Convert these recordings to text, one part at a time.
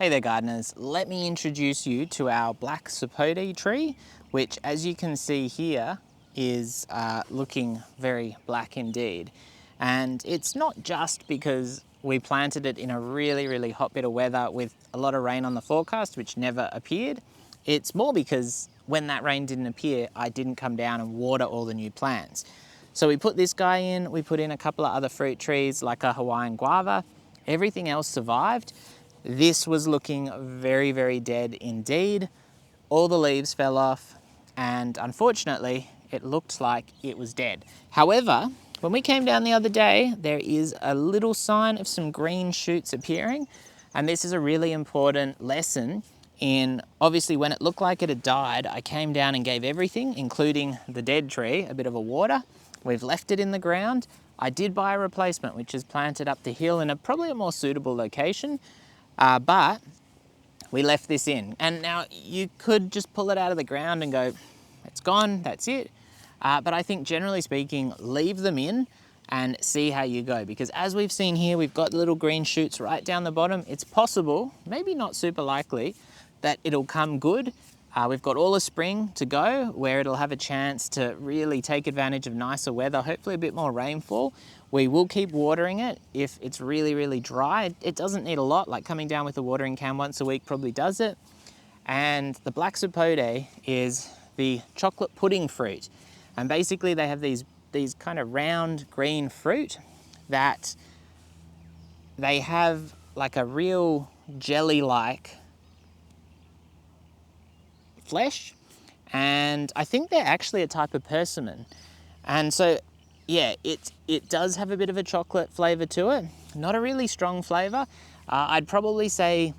Hey there gardeners, let me introduce you to our Black Sapote tree, which as you can see here is looking very black indeed. And it's not just because we planted it in a really hot bit of weather with a lot of rain on the forecast, which never appeared. It's more because when that rain didn't appear, I didn't come down and water all the new plants. So we put this guy in, we put in a couple of other fruit trees like a Hawaiian guava. Everything else survived. This was looking very dead indeed. All the leaves fell off and unfortunately it looked like it was dead. However, when we came down the other day, there is a little sign of some green shoots appearing, and this is a really important lesson in, obviously when it looked like it had died, I came down and gave everything, including the dead tree, a bit of a water. We've left it in the ground. I did buy a replacement, which is planted up the hill in probably a more suitable location. But we left this in, and now you could just pull it out of the ground and go, it's gone, that's it. But I think generally speaking, leave them in and see how you go, because as we've seen here, we've got little green shoots right down the bottom. It's possible, maybe not super likely, that it'll come good. We've got all of spring to go where it'll have a chance to really take advantage of nicer weather, hopefully a bit more rainfall. We will keep watering it if it's really dry. It doesn't need a lot, like coming down with a watering can once a week probably does it. And the Black Sapote is the chocolate pudding fruit. And basically they have these kind of round green fruit that they have like a real jelly-like flesh, and I think they're actually a type of persimmon. And so yeah, it does have a bit of a chocolate flavor to it, not a really strong flavor. I'd probably say,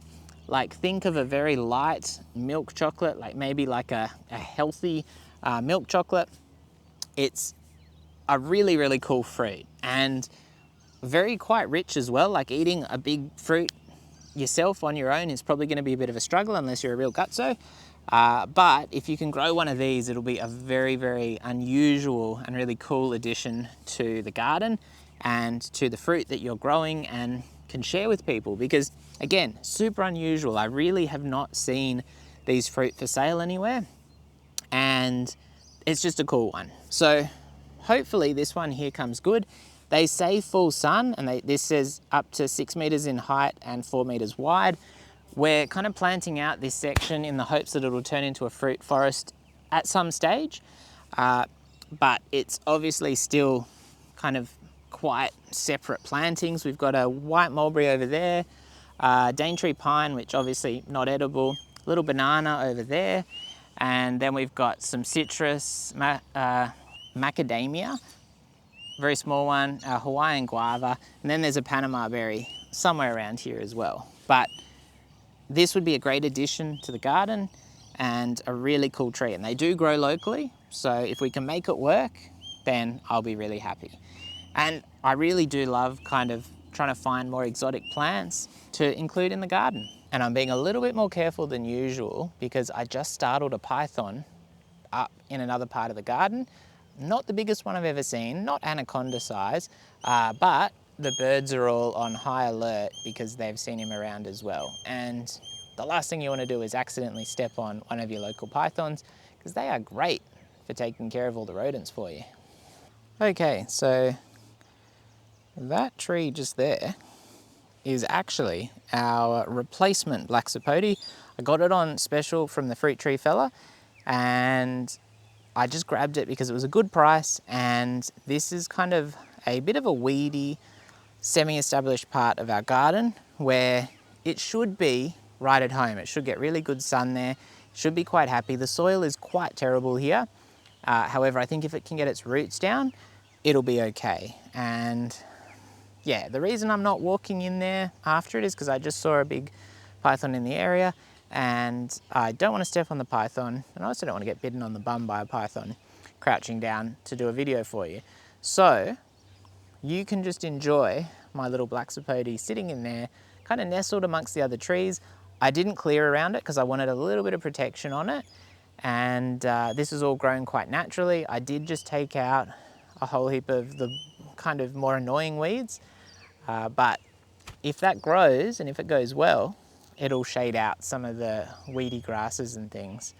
like, think of a very light milk chocolate, like maybe like a healthy milk chocolate. It's a really cool fruit and very quite rich as well. Like eating a big fruit yourself on your own is probably going to be a bit of a struggle unless you're a real gutso. But if you can grow one of these, it'll be a very unusual and really cool addition to the garden and to the fruit that you're growing and can share with people, because again, super unusual. I really have not seen these fruit for sale anywhere, and it's just a cool one. So hopefully this one here comes good. They say full sun, and this says up to 6 meters in height and 4 meters wide. We're kind of planting out this section in the hopes that it'll turn into a fruit forest at some stage, but it's obviously still kind of quite separate plantings. We've got a white mulberry over there, Daintree pine, which obviously not edible, little banana over there, and then we've got some citrus, macadamia, very small one, a Hawaiian guava, and then there's a Panama berry somewhere around here as well. But this would be a great addition to the garden and a really cool tree. And they do grow locally, so if we can make it work, then I'll be really happy. And I really do love kind of trying to find more exotic plants to include in the garden. And I'm being a little bit more careful than usual because I just startled a python up in another part of the garden. Not the biggest one I've ever seen, not anaconda size, but the birds are all on high alert because they've seen him around as well. And the last thing you want to do is accidentally step on one of your local pythons, because they are great for taking care of all the rodents for you. Okay, so that tree just there is actually our replacement Black Sapote. I got it on special from the fruit tree fella, and I just grabbed it because it was a good price, and this is kind of a bit of a weedy, semi-established part of our garden where it should be right at home. It should get really good sun there, should be quite happy. The soil is quite terrible here. However, I think if it can get its roots down, it'll be okay. And yeah, the reason I'm not walking in there after it is because I just saw a big python in the area, and I don't want to step on the python, and I also don't want to get bitten on the bum by a python crouching down to do a video for you. So you can just enjoy my little Black Sapote sitting in there, kind of nestled amongst the other trees. I didn't clear around it because I wanted a little bit of protection on it, and this is all grown quite naturally. I did just take out a whole heap of the kind of more annoying weeds, but if that grows and if it goes well, it'll shade out some of the weedy grasses and things,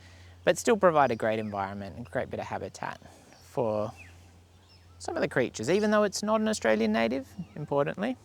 but still provide a great environment and great bit of habitat for some of the creatures, even though it's not an Australian native, importantly.